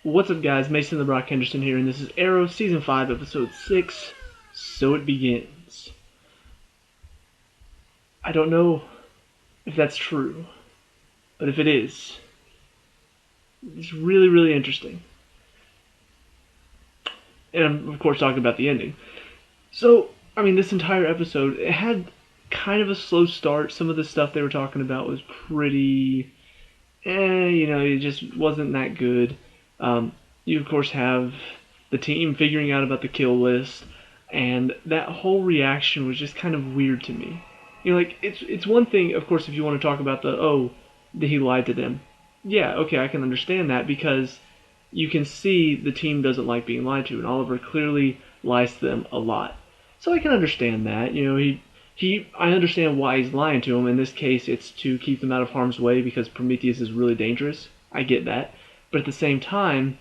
What's up, guys? Mason the Brock Henderson here, and this is Arrow Season 5, Episode 6, So It Begins. I don't know if that's true, but if it is, it's really, really interesting. And I'm, of course, talking about the ending. So, this entire episode, it had kind of a slow start. Some of the stuff they were talking about was pretty, it just wasn't that good. You, of course, have the team figuring out about the kill list, and that whole reaction was just kind of weird to me. It's one thing, of course, if you want to talk about that he lied to them. Yeah, okay, I can understand that because you can see the team doesn't like being lied to, and Oliver clearly lies to them a lot. So I can understand that. I understand why he's lying to them. In this case, it's to keep them out of harm's way because Prometheus is really dangerous. I get that. But at the same time,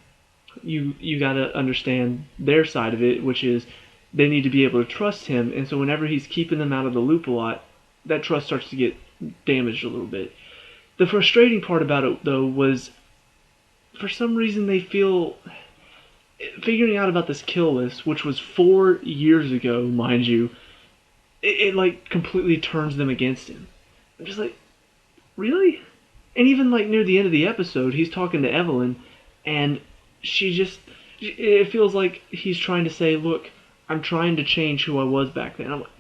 you gotta understand their side of it, which is they need to be able to trust him, and so whenever he's keeping them out of the loop a lot, that trust starts to get damaged a little bit. The frustrating part about it, though, was for some reason they feel figuring out about this kill list, which was 4 years ago, mind you, it like completely turns them against him. I'm just like, really? And even like near the end of the episode, he's talking to Evelyn, and it feels like he's trying to say, look, I'm trying to change who I was back then. I'm like,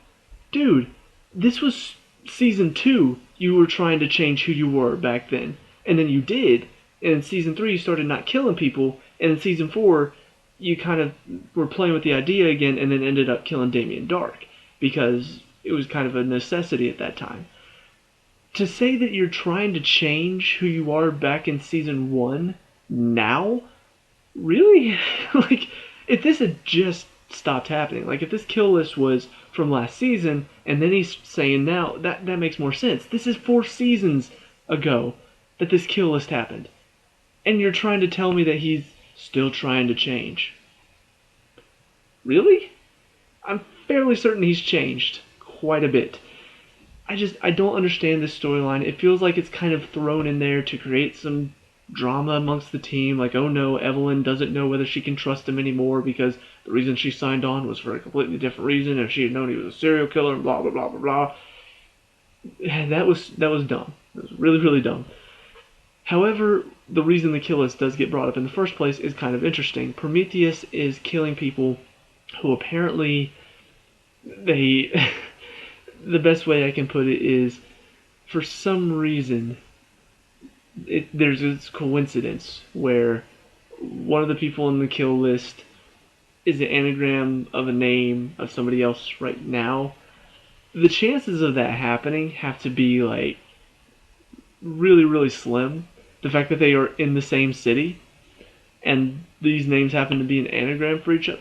dude, this was season 2. You were trying to change who you were back then. And then you did. And in season 3, you started not killing people. And in season 4, you kind of were playing with the idea again and then ended up killing Damien Dark. Because it was kind of a necessity at that time. To say that you're trying to change who you are back in season 1 now? Really? Like, if this had just stopped happening, like if this kill list was from last season and then he's saying now, that makes more sense. This is 4 seasons ago that this kill list happened. And you're trying to tell me that he's still trying to change. Really? I'm fairly certain he's changed quite a bit. I don't understand this storyline. It feels like it's kind of thrown in there to create some drama amongst the team. Like, oh no, Evelyn doesn't know whether she can trust him anymore because the reason she signed on was for a completely different reason. If she had known he was a serial killer and blah, blah, blah, blah, blah. That was dumb. It was really, really dumb. However, the reason the kill list does get brought up in the first place is kind of interesting. Prometheus is killing people who apparently they... The best way I can put it is, for some reason, there's this coincidence where one of the people on the kill list is an anagram of a name of somebody else right now. The chances of that happening have to be, like, really, really slim. The fact that they are in the same city, and these names happen to be an anagram for each other.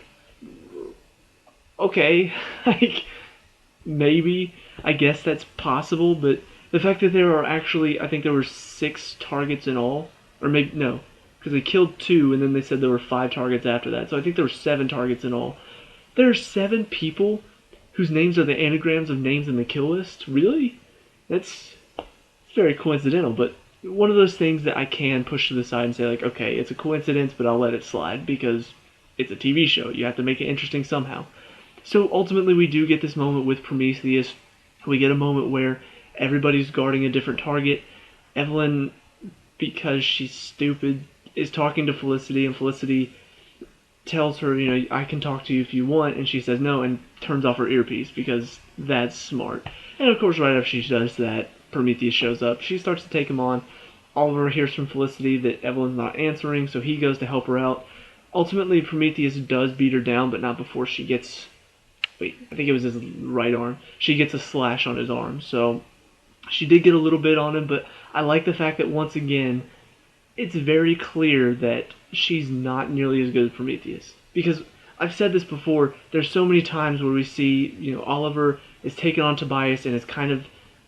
Okay, like... Maybe, I guess that's possible, but the fact that there are actually, I think there were 6 targets in all, or maybe, no, because they killed 2 and then they said there were 5 targets after that, so I think there were 7 targets in all. There are 7 people whose names are the anagrams of names in the kill list? Really? That's very coincidental, but one of those things that I can push to the side and say, like, okay, it's a coincidence, but I'll let it slide, because it's a TV show. You have to make it interesting somehow. So ultimately we do get this moment with Prometheus. We get a moment where everybody's guarding a different target. Evelyn, because she's stupid, is talking to Felicity, and Felicity tells her, I can talk to you if you want, and she says no and turns off her earpiece because that's smart. And of course right after she does that, Prometheus shows up. She starts to take him on. Oliver hears from Felicity that Evelyn's not answering, so he goes to help her out. Ultimately, Prometheus does beat her down, but not before she gets... I think it was his right arm. She gets a slash on his arm. So she did get a little bit on him, but I like the fact that once again, it's very clear that she's not nearly as good as Prometheus. Because I've said this before, there's so many times where we see, Oliver is taking on Tobias, and it's kind of,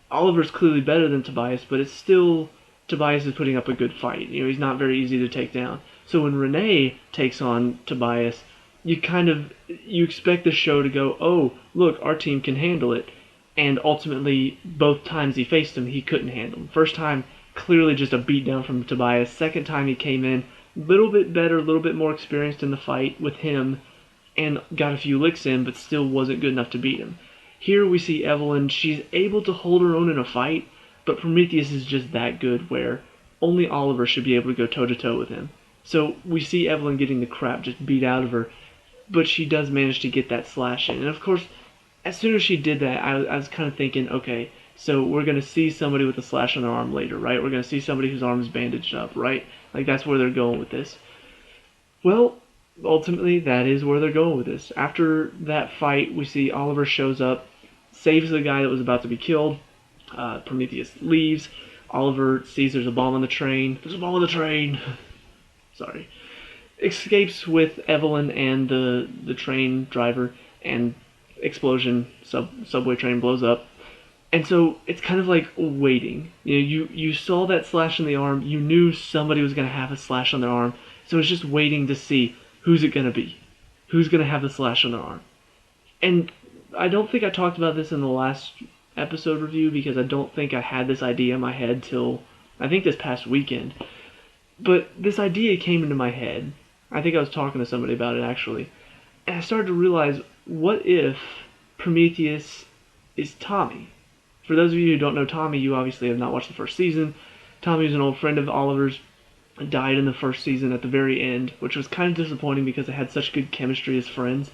Oliver's clearly better than Tobias, but it's still, Tobias is putting up a good fight. He's not very easy to take down. So when Renee takes on Tobias, you expect the show to go, oh, look, our team can handle it. And ultimately, both times he faced him, he couldn't handle him. First time, clearly just a beatdown from Tobias. Second time he came in, Little bit better, a little bit more experienced in the fight with him, and got a few licks in, but still wasn't good enough to beat him. Here we see Evelyn, she's able to hold her own in a fight, but Prometheus is just that good where only Oliver should be able to go toe to toe with him. So we see Evelyn getting the crap just beat out of her, but she does manage to get that slash in. And of course, as soon as she did that, I was kind of thinking, okay, so we're going to see somebody with a slash on their arm later, right? We're going to see somebody whose arm is bandaged up, right? Like, that's where they're going with this. Well, ultimately, that is where they're going with this. After that fight, we see Oliver shows up, saves the guy that was about to be killed. Prometheus leaves. Oliver sees there's a bomb on the train. There's a bomb on the train. Sorry. Escapes with Evelyn and the train driver, and explosion, subway train blows up. And so it's kind of like waiting. You saw that slash in the arm. You knew somebody was going to have a slash on their arm. So it's just waiting to see who's it going to be. Who's going to have the slash on their arm. And I don't think I talked about this in the last episode review because I don't think I had this idea in my head till I think this past weekend. But this idea came into my head. I think I was talking to somebody about it actually. And I started to realize, what if Prometheus is Tommy? For those of you who don't know Tommy, you obviously have not watched the first season. Tommy was an old friend of Oliver's, died in the first season at the very end, which was kind of disappointing because they had such good chemistry as friends.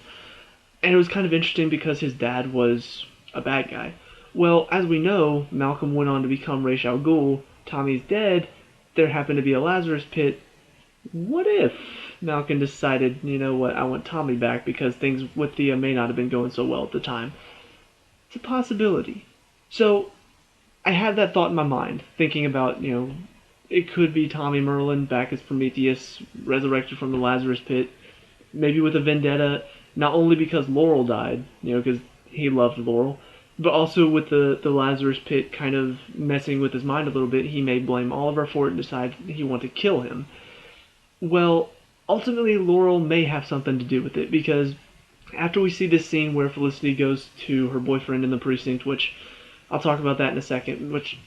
And it was kind of interesting because his dad was a bad guy. Well, as we know, Malcolm went on to become Ra's al Ghul. Tommy's dead. There happened to be a Lazarus pit. What if Malcolm decided, you know what, I want Tommy back because things with Thea may not have been going so well at the time? It's a possibility. So I had that thought in my mind, thinking about, it could be Tommy Merlin back as Prometheus, resurrected from the Lazarus pit, maybe with a vendetta, not only because Laurel died, because he loved Laurel, but also with the Lazarus pit kind of messing with his mind a little bit, he may blame Oliver for it and decide he wants to kill him. Well, ultimately Laurel may have something to do with it, because after we see this scene where Felicity goes to her boyfriend in the precinct, which I'll talk about that in a second, which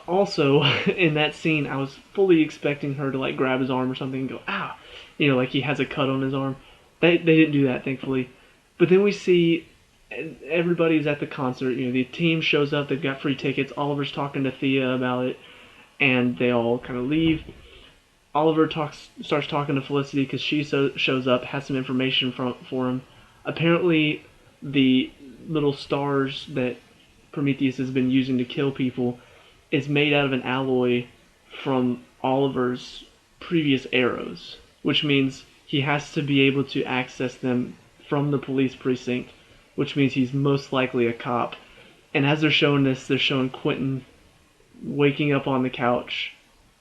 also in that scene I was fully expecting her to like grab his arm or something and go, ow, like he has a cut on his arm. They didn't do that, thankfully. But then we see everybody's at the concert. The team shows up. They've got free tickets. Oliver's talking to Thea about it, and they all kind of leave. Oliver starts talking to Felicity because she shows up, has some information for him. Apparently, the little stars that Prometheus has been using to kill people is made out of an alloy from Oliver's previous arrows, which means he has to be able to access them from the police precinct, which means he's most likely a cop. And as they're showing this, they're showing Quentin waking up on the couch,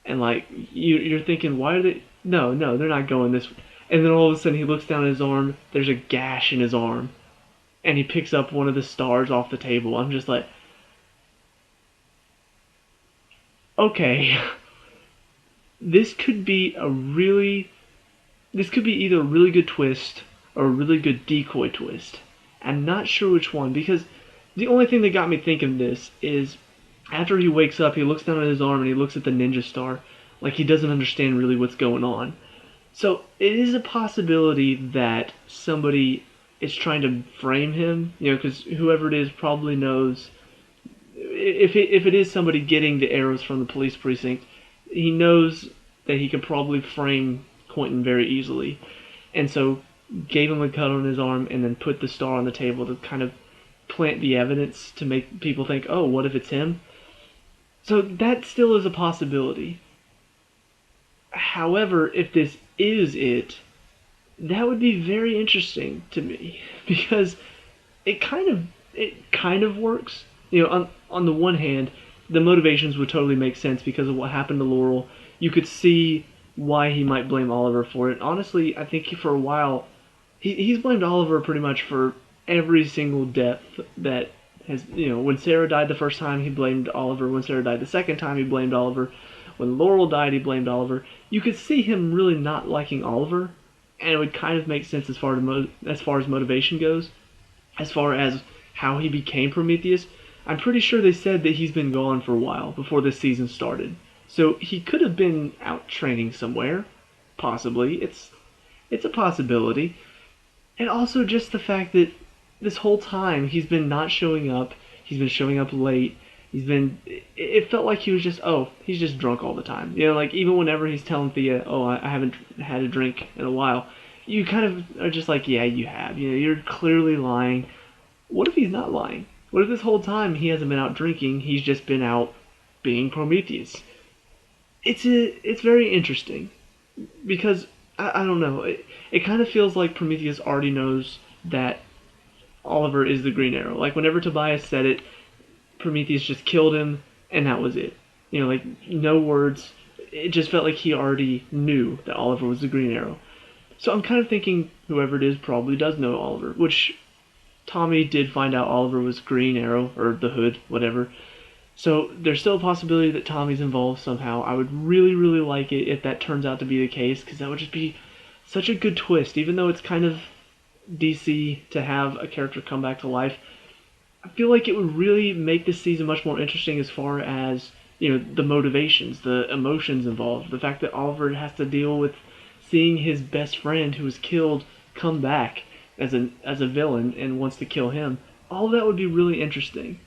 and like you're thinking, why are they? No, they're not going this way. And then all of a sudden he looks down at his arm. There's a gash in his arm, and he picks up one of the stars off the table. I'm just like, okay, this could be either a really good twist or a really good decoy twist. I'm not sure which one, because the only thing that got me thinking this is after he wakes up, he looks down at his arm and he looks at the ninja star like he doesn't understand really what's going on. So it is a possibility that somebody is trying to frame him, because whoever it is probably knows. If it is somebody getting the arrows from the police precinct, he knows that he can probably frame Quentin very easily. And so gave him a cut on his arm and then put the star on the table to kind of plant the evidence to make people think, oh, what if it's him? So that still is a possibility. However, if this is it, that would be very interesting to me, because it kind of works. On the one hand, the motivations would totally make sense because of what happened to Laurel. You could see why he might blame Oliver for it. Honestly, I think for a while, he's blamed Oliver pretty much for every single death that has, when Sarah died the first time, he blamed Oliver. When Sarah died the second time, he blamed Oliver. When Laurel died, he blamed Oliver. You could see him really not liking Oliver, and it would kind of make sense as far as motivation goes. As far as how he became Prometheus, I'm pretty sure they said that he's been gone for a while before this season started. So he could have been out training somewhere. possibly. It's a possibility. And also just the fact that this whole time he's been not showing up. He's been showing up late. He's been. It felt like he was just. Oh, he's just drunk all the time. You know, like even whenever he's telling Thea, "Oh, I haven't had a drink in a while," you kind of are just like, "Yeah, you have. You know, you're clearly lying." What if he's not lying? What if this whole time he hasn't been out drinking? He's just been out being Prometheus. It's very interesting because I don't know. It kind of feels like Prometheus already knows that Oliver is the Green Arrow. Like whenever Tobias said it, Prometheus just killed him, and that was it. You know, like no words. It just felt like he already knew that Oliver was the Green Arrow. So I'm kind of thinking whoever it is probably does know Oliver, which Tommy did find out Oliver was Green Arrow, or the Hood, whatever. So there's still a possibility that Tommy's involved somehow. I would really, really like it if that turns out to be the case, because that would just be such a good twist, even though it's kind of DC to have a character come back to life. I feel like it would really make this season much more interesting as far as, you know, the motivations, the emotions involved, the fact that Oliver has to deal with seeing his best friend who was killed come back as a villain and wants to kill him. All of that would be really interesting.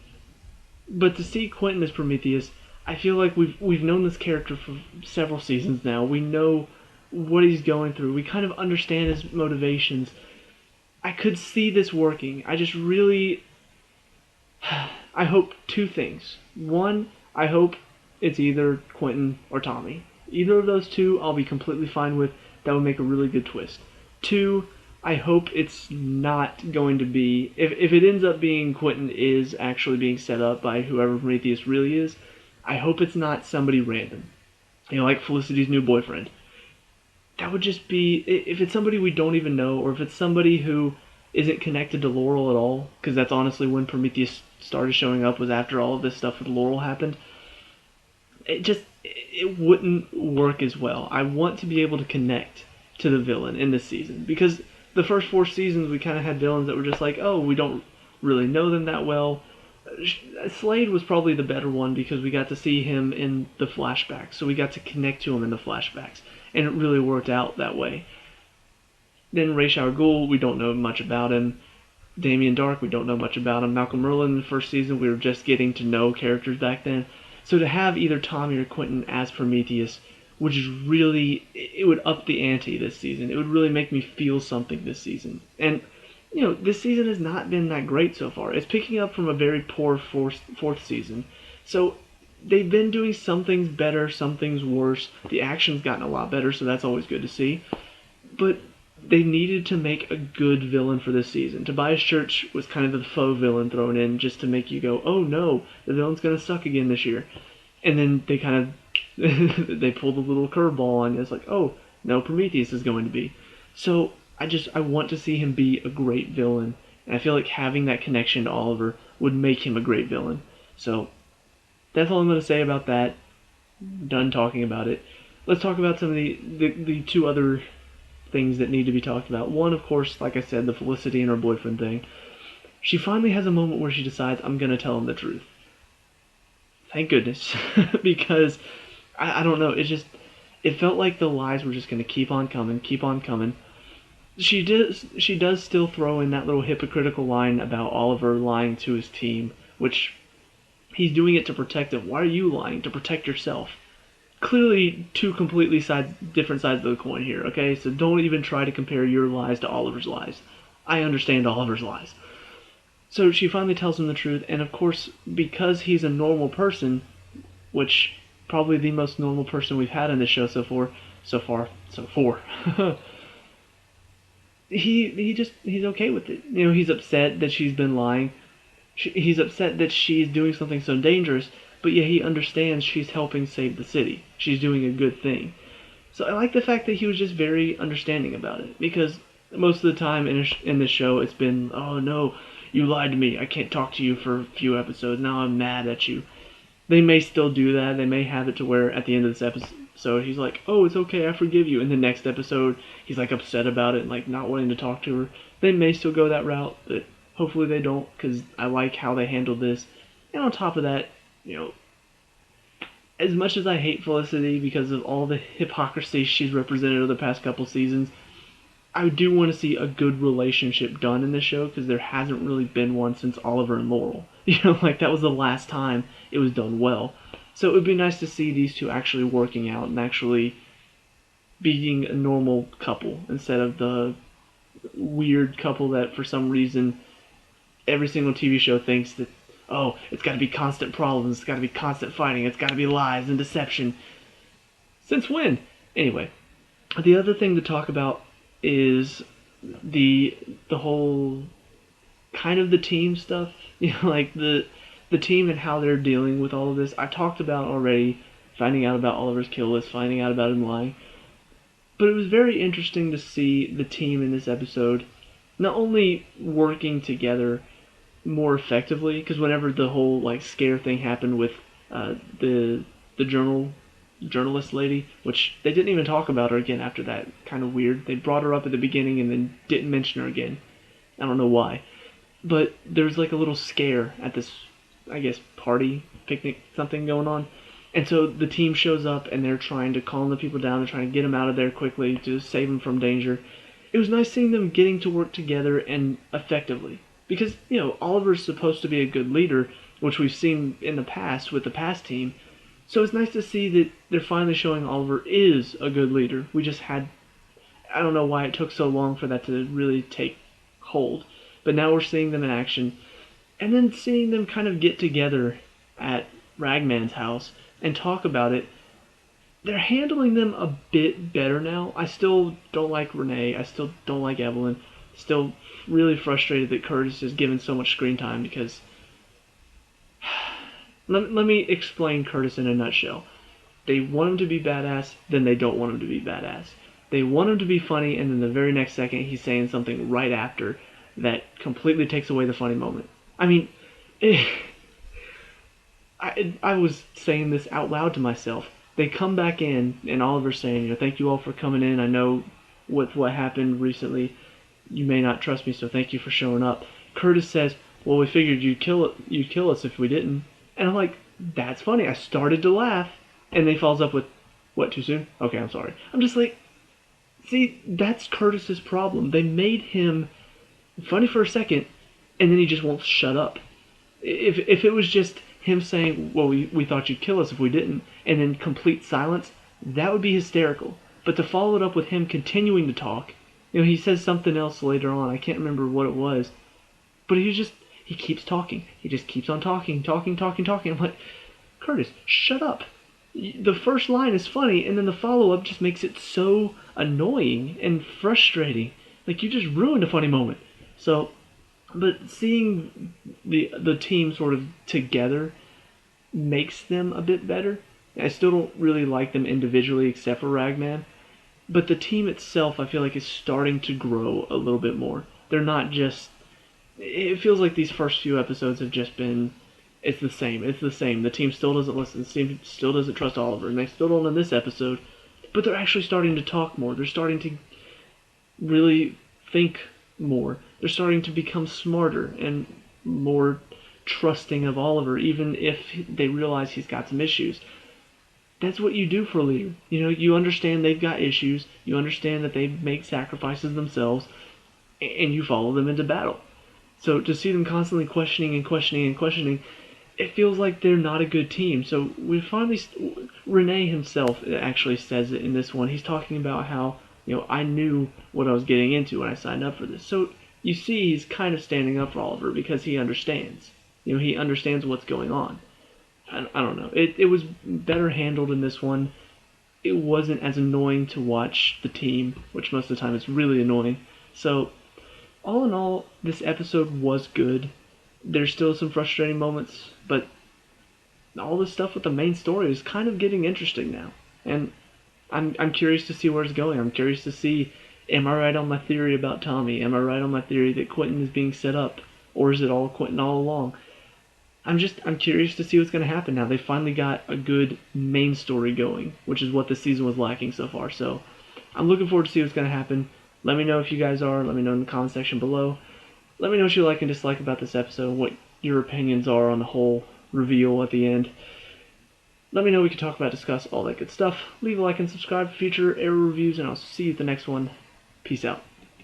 But to see Quentin as Prometheus, I feel like we've known this character for several seasons now. We know what he's going through. We kind of understand his motivations. I could see this working. I just really I hope two things. One, I hope it's either Quentin or Tommy. Either of those two, I'll be completely fine with. That would make a really good twist. Two, I hope it's not going to be. If it ends up being Quentin is actually being set up by whoever Prometheus really is, I hope it's not somebody random. You know, like Felicity's new boyfriend. That would just be. If it's somebody we don't even know, or if it's somebody who isn't connected to Laurel at all, because that's honestly when Prometheus started showing up, was after all of this stuff with Laurel happened. It wouldn't work as well. I want to be able to connect to the villain in this season, because the first four seasons we kind of had villains that were just like, oh, we don't really know them that well. Slade was probably the better one because we got to see him in the flashbacks, so we got to connect to him in the flashbacks, and it really worked out that way. Then Ra's al Ghul, we don't know much about him. Damien Dark, we don't know much about him. Malcolm Merlyn in the first season, we were just getting to know characters back then. So to have either Tommy or Quentin as Prometheus would just really, it would up the ante this season. It would really make me feel something this season. And, you know, this season has not been that great so far. It's picking up from a very poor fourth season. So they've been doing some things better, some things worse. The action's gotten a lot better, so that's always good to see. But they needed to make a good villain for this season. Tobias Church was kind of the faux villain thrown in just to make you go, oh no, the villain's going to suck again this year. And then they kind of they pulled a little curveball on you. It's like, oh, no, Prometheus is going to be. So I want to see him be a great villain. And I feel like having that connection to Oliver would make him a great villain. So that's all I'm going to say about that. Done talking about it. Let's talk about some of the two other things that need to be talked about. One, of course, like I said, the Felicity and her boyfriend thing. She finally has a moment where she decides, I'm going to tell him the truth. Thank goodness. Because, I don't know, it felt like the lies were just going to keep on coming. She does still throw in that little hypocritical line about Oliver lying to his team, which he's doing it to protect them. Why are you lying? To protect yourself. Clearly two completely different sides of the coin here, okay? So don't even try to compare your lies to Oliver's lies. I understand Oliver's lies. So she finally tells him the truth, and of course, because he's a normal person, which probably the most normal person we've had in this show so far, he's okay with it. You know, he's upset that she's been lying. He's upset that she's doing something so dangerous, but yet he understands she's helping save the city. She's doing a good thing. So I like the fact that he was just very understanding about it, because most of the time in this show it's been, oh no, you lied to me, I can't talk to you for a few episodes, now I'm mad at you. They may still do that, they may have it to where at the end of this episode he's like, oh, it's okay, I forgive you, and the next episode he's like upset about it and like not wanting to talk to her. They may still go that route, but hopefully they don't, because I like how they handled this. And on top of that, you know, as much as I hate Felicity because of all the hypocrisy she's represented over the past couple seasons, I do want to see a good relationship done in this show because there hasn't really been one since Oliver and Laurel. Like that was the last time it was done well. So it would be nice to see these two actually working out and actually being a normal couple instead of the weird couple that for some reason every single TV show thinks that, oh, it's got to be constant problems, it's got to be constant fighting, it's got to be lies and deception. Since when? Anyway, the other thing to talk about is the whole kind of the team stuff. Like the team and how they're dealing with all of this. I talked about already finding out about Oliver's kill list, finding out about him lying. But it was very interesting to see the team in this episode not only working together more effectively, because whenever the whole like scare thing happened with the journalist lady, which they didn't even talk about her again after that, kind of weird. They brought her up at the beginning and then didn't mention her again. I don't know why, but there's like a little scare at this, I guess, party, picnic, something going on. And so the team shows up and they're trying to calm the people down. They're trying to get them out of there quickly to save them from danger. It was nice seeing them getting to work together and effectively. Because, Oliver's supposed to be a good leader, which we've seen in the past with the past team. So it's nice to see that they're finally showing Oliver is a good leader. We just had, I don't know why it took so long for that to really take hold. But now we're seeing them in action. And then seeing them kind of get together at Ragman's house and talk about it. They're handling them a bit better now. I still don't like Renee. I still don't like Evelyn. Still really frustrated that Curtis is given so much screen time because... Let me explain Curtis in a nutshell. They want him to be badass, then they don't want him to be badass. They want him to be funny, and then the very next second he's saying something right after that completely takes away the funny moment. I mean... I was saying this out loud to myself. They come back in, and Oliver's saying, thank you all for coming in. I know with what happened recently, you may not trust me, so thank you for showing up. Curtis says, well, we figured you'd kill us if we didn't. And I'm like, that's funny. I started to laugh, and then he follows up with, what, too soon? Okay, I'm sorry. I'm just like, see, that's Curtis's problem. They made him funny for a second, and then he just won't shut up. If it was just him saying, well, we thought you'd kill us if we didn't, and then complete silence, that would be hysterical. But to follow it up with him continuing to talk, he says something else later on, I can't remember what it was, but he keeps talking. He just keeps on talking. I'm like, Curtis, shut up. The first line is funny, and then the follow-up just makes it so annoying and frustrating. Like, you just ruined a funny moment. So... But seeing the team sort of together makes them a bit better. I still don't really like them individually except for Ragman. But the team itself, I feel like, is starting to grow a little bit more. They're not just... It feels like these first few episodes have just been... It's the same. The team still doesn't listen. The team still doesn't trust Oliver. And they still don't in this episode. But they're actually starting to talk more. They're starting to really think more. They're starting to become smarter and more trusting of Oliver, even if they realize he's got some issues. That's what you do for a leader. You understand they've got issues, you understand that they make sacrifices themselves, and you follow them into battle. So to see them constantly questioning, it feels like they're not a good team. So we finally... Renee himself actually says it in this one. He's talking about how, I knew what I was getting into when I signed up for this. So you see he's kind of standing up for Oliver because he understands. He understands what's going on. I don't know. It was better handled in this one. It wasn't as annoying to watch the team, which most of the time is really annoying. So, all in all, this episode was good. There's still some frustrating moments, but all this stuff with the main story is kind of getting interesting now. And I'm curious to see where it's going. I'm curious to see, am I right on my theory about Tommy? Am I right on my theory that Quentin is being set up? Or is it all Quentin all along? I'm curious to see what's going to happen now. They finally got a good main story going, which is what this season was lacking so far. So I'm looking forward to see what's going to happen. Let me know if you guys are. Let me know in the comment section below. Let me know what you like and dislike about this episode, what your opinions are on the whole reveal at the end. Let me know, we can talk about, discuss, all that good stuff. Leave a like and subscribe for future error reviews, and I'll see you at the next one. Peace out.